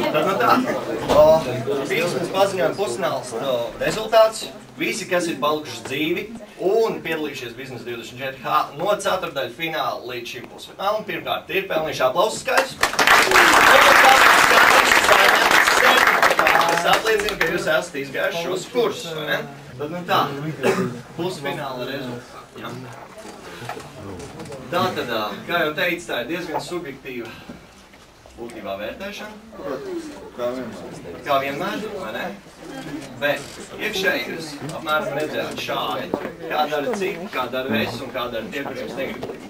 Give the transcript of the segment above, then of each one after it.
Tad no tā, Pīksnes paziņojuma pusfināls rezultāts. Visi, kas ir palikuši dzīvi un piedalījušies Biznesa 24H no ceturtdaļu fināla līdz šim pusfinālam, pirmkārt ir pelnījuši aplausu skaits. Tas apliecina, ka jūs esat izgājuši šos kursus, vai ne? Tad nu tā, pusfināla rezultāti. Tātad, kā jau teicu, tā ir diezgan subjektīva būtībā vērtēšana. Kā vienmēr, vai ne? Bet iekšēji jūs apmēram redzējāt šādi, kā dara citi, kā dara es un kā dara tie, kuriem negrib likt.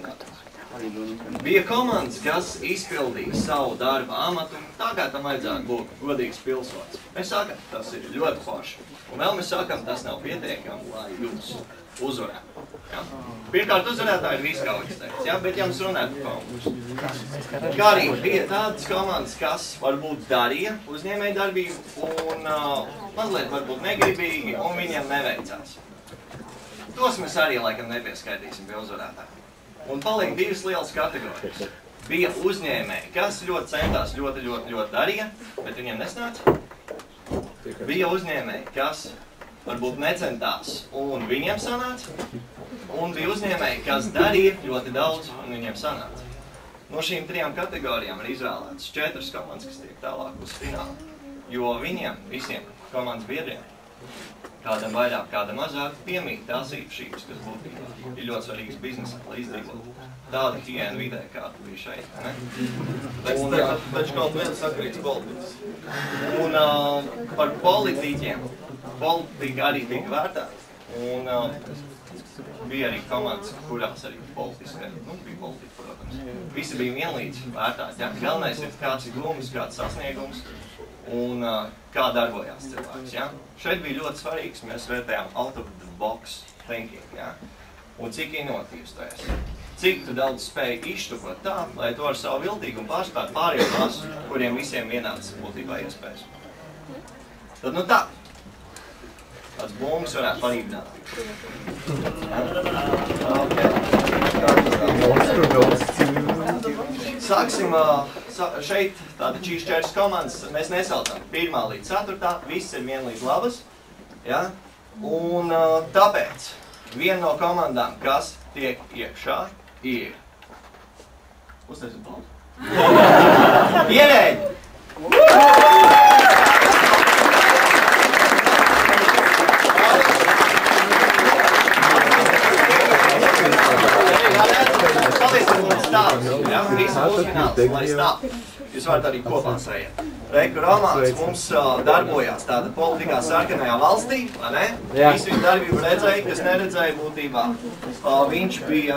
Bija komandas, kas izpildīja savu darba amatu, tā kā tam vajadzētu būt godīgs pilsonis. Mēs sakām, tas ir ļoti forši. Un vēl mēs sakām, tas nav pietiekami, lai jūs uzvarētu. Ja? Pirmkārt, uzvarētāji ir viskauģistēks, ja? Bet jums runāt komandas. Kā arī bija tādas komandas, kas varbūt darīja uzņēmēju darbību un mazliet varbūt negribīgi un viņiem neveicās. Tos mēs arī laikam nepieskaitīsim pie uzvarētājiem. Un paliek divas lielas kategorijas. Bija uzņēmēji, kas ļoti centās, ļoti darīja, bet viņiem nesnāca. Bija uzņēmēji, kas varbūt necentās un viņiem sanāca. Un bija uzņēmēji, kas darīja ļoti daudz un viņiem sanāca. No šīm trijām kategorijām ir izvēlētas 4 komandas, kas tiek tālāk uz finālu. Jo viņiem, visiem komandas biedriem, kādam vairāk, kādam mazāk, piemīt tās īpašības, kas būtībā ir ļoti svarīgas biznesā, lai izdzīvotu tādu higiēnu vidē, kāda bija šeit. Taču kaut viens sakarīgs politikas. Un par politiķiem, politika arī tika vērtēta. Un bija arī komandas, kurās arī politiski, bija politika, protams. Visi bija vienlīdz vērtēti. Ja? Galvenais ir kāds ir glumis, kāds sasniegums. Un kā darbojās cilvēks. Ja? Šeit bija ļoti svarīgs, mēs vērtējām out of the box thinking. Ja? Un cik inovatīvs tu esi. Cik tu daudz spēji izštukot tā, lai tu ar savu viltīgumu pārspētu pārējiem masus, kuriem visiem vienāds būtībā iespējas. Tad nu tā. Tāds bumbas varētu parīdināt. Sāksim šeit, tātad šīs 4 komandas, mēs nesaucam 1. līdz 4. Viss ir vienlīdz labas. Ja? Un tāpēc viena no komandām, kas tiek iekšā, ir... Uztaisim paldu. Ierēģi! Ja, visi pusfināls, lai stāv. Jūs varat arī kopā sējiet. Reiku Romāns mums darbojās tāda politikā sarkanajā valstī, vai ne? Visu viņu darbību redzēja, kas neredzēja būtībā. Viņš bija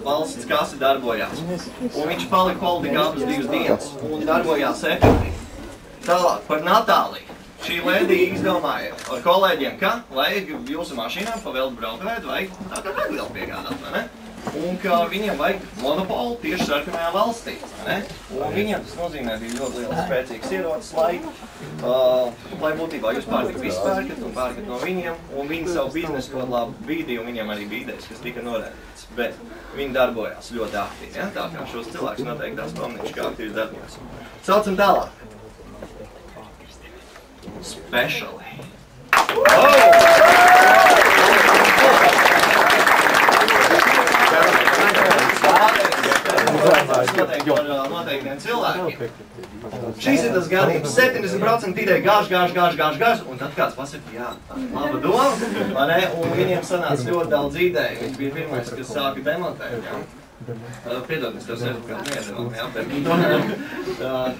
valsts kasi darbojās. Un viņš palika politikā abas 2 dienas un darbojās efektīvi. Tālāk par Natāliju. Šī lēdija izdomāja ar kolēģiem, ka vajag jūsu mašīnām pa veldu braukavētu, vajag tā kā degvielu piegādāt, vai ne? Un ka viņiem vajag monopolu tieši sarkanajā valstī. Ne? Un viņiem tas nozīmē bija ļoti liels spēcīgs ierocis, lai būtībā jūs pārtiku visu pērkat un pērkat no viņiem. Un viņi savu biznesu ļoti labi bīdīja un viņiem arī bija idejas, kas tika norēdītas. Bet viņi darbojās ļoti aktīvi. Ja? Tā kā šos cilvēkus noteikti tās pamanījuši kā aktīvs darbinieks. Saucam tālāk. Specially. Noteiktiem cilvēkiem. Šīs ir tas gadījums. 70% ideja gāž, un tad kāds pasaka, jā, laba doma, vai ne? Un viņiem sanāca ļoti daudz ideju. Viņš bija pirmais, kas sāka demontēt, jā. Piedod, mēs tev sertifikātu neiedevam, jā, bet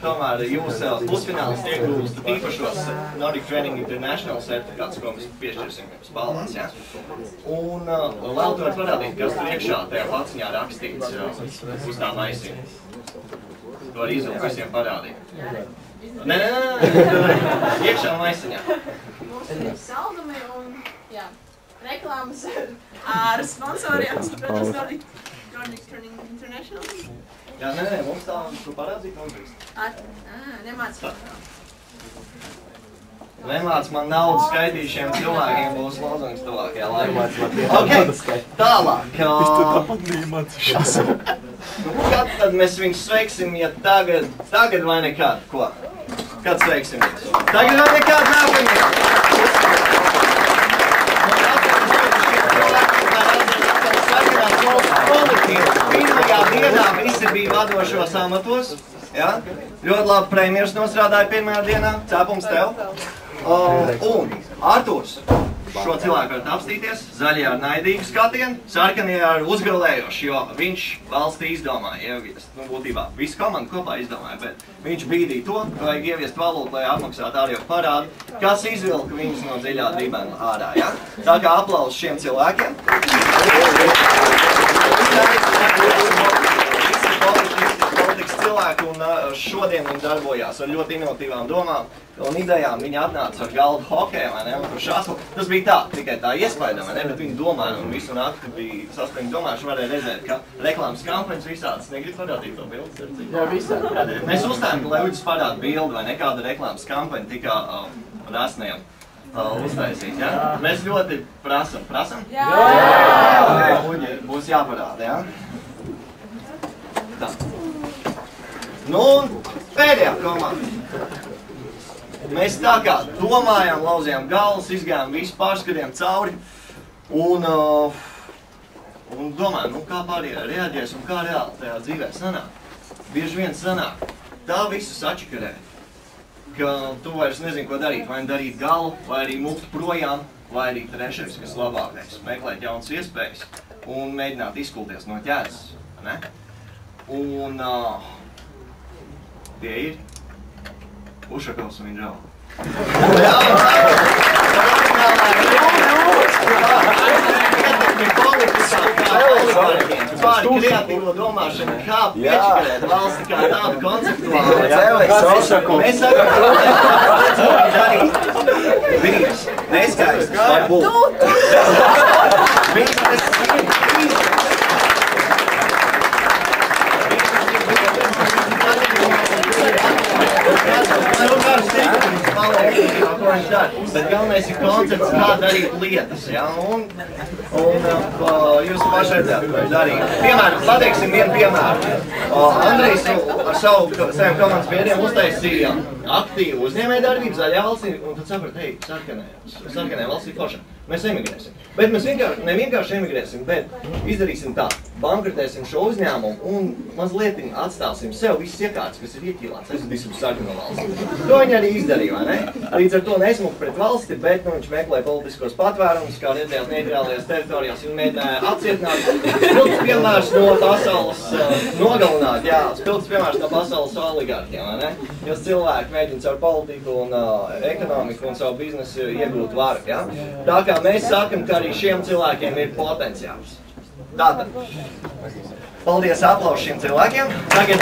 tomēr jūs pusfināls iegūstat īpašos Nordic Training International sertifikātus, ko mēs piešķirsim jums balvās, jā. Un vēl tu var parādīt, kas tur iekšā tajā paciņā rakstīts uz tā maisiņa. Tu var izvilkt visiem parādīt. Nē, iekšā maisiņā. Mums ir saldumi un, jā, reklāmas ar sponsoriem, protams, Nordic Training International. Jā, nē, mums tā, tu parādzīt nogrīst. Nemāc. Nemāc man naudu skaitīšiem cilvēkiem būs lozungs tuvākajā laikā. Ok, tālāk. Viņš tu tāpat neiemācīšās. Kad tad mēs viņus sveiksim, ja tagad vai nekad? Ko? kad sveiksim viņus. Tagad vēl nekāds nākamie. Pirmajā dienā visi bija vadošos amatos. Ja? Ļoti labi premjeras nostrādāja pirmajā dienā. Cepums tev. Un Artūrs. Šo cilvēku varat apstīties. Zaļie ar naidīgu skatienu, sarkanie ar uzgalējošu, jo viņš valstī izdomāja ieviest. Nu, būtībā visu komandu kopā izdomāja, bet viņš bīdīja to, ka vajag ieviest valūtu, lai apmaksātu ārējo parādu, kas izvilka viņus no dziļā dibena ārā. Ja? Tā kā aplausus šiem cilvēkiem. Politikas cilvēki un šodien viņi darbojās ar ļoti inovatīvām domām un idejām. Viņi atnāca ar galdu hokeju, vai ne, un tur šāsmu. Tas bija tā, tikai tā iespēja, vai ne, bet viņi domāja un visu nakti bija saspringti domājuši, varēja redzēt, ka reklāmas kampaņas visādas. Negrib parādīt to bildi? Jā, visādi. Mēs uzstājam, ka lai Uģis parāda bildi vai nekāda reklāmas kampaņa tikā rasniem uztaisīt, ja? Mēs ļoti prasam. Prasam? Jā! Uģi būs jāparāda, ja? Tā. Nu, un pēdējā komanda. Mēs tā kā domājām, lauzījām galvas, izgājām visu, pārskatījām cauri un domājām, nu kā pārējā reaģēs un kā reāli tajā dzīvē sanāk. Bieži vien sanāk. Tā visu sačakarē, ka tu vairs nezini, ko darīt. Vai darīt galu, vai arī mukt projām, vai arī trešais, kas labākais. Meklēt jaunas iespējas un mēģināt izkulties no ķēdes. Ne? Un tie ir Ušakovs un viņa draugi. Pār kreatīvo domāšanu, kā piečakarēt valsti kā tādu konceptuālu. Mēs sakam, ka darīt brīvs, neskaistas var būt. Bet galvenais ir koncepts, kā darīt lietas, ja? Un jūs paši redzēt, ko viņš darīja. Piemēram, pateiksim vienu piemēru. Andrejs ar saviem komandas biedriem uztaisīja aktīvu uzņēmējdarbību zaļā valstī, un tad saprat, hei, sarkanē valstī foršā. Mēs emigrēsim. Bet mēs nevienkārši emigrēsim, bet izdarīsim tā. Bankrotēsim šo uzņēmumu un mazliet atstāsim sev visas iekārtas, kas ir ieķīlāts. Es esmu sarkano valsti. To viņi arī izdarīja, vai ne? Līdz ar to nesmuka pret valsti, bet viņš meklēja politiskos patvērumus, kā redzējāt neitrālajās teritorijās. Viņi mēģināja apcietināt. Spilgts piemērs no pasaules nogalināt, jā, spilgts piemērs no pasaules oligarkiem, vai ne? Jos cilvēki mēģina caur politiku un ekonomiku un savu biznesu iegūt varu, jā? Tā kā mēs sakam, ka arī šiem cilvēkiem ir potenciāls. Tātad, paldies aplausu šiem cilvēkiem. Tagad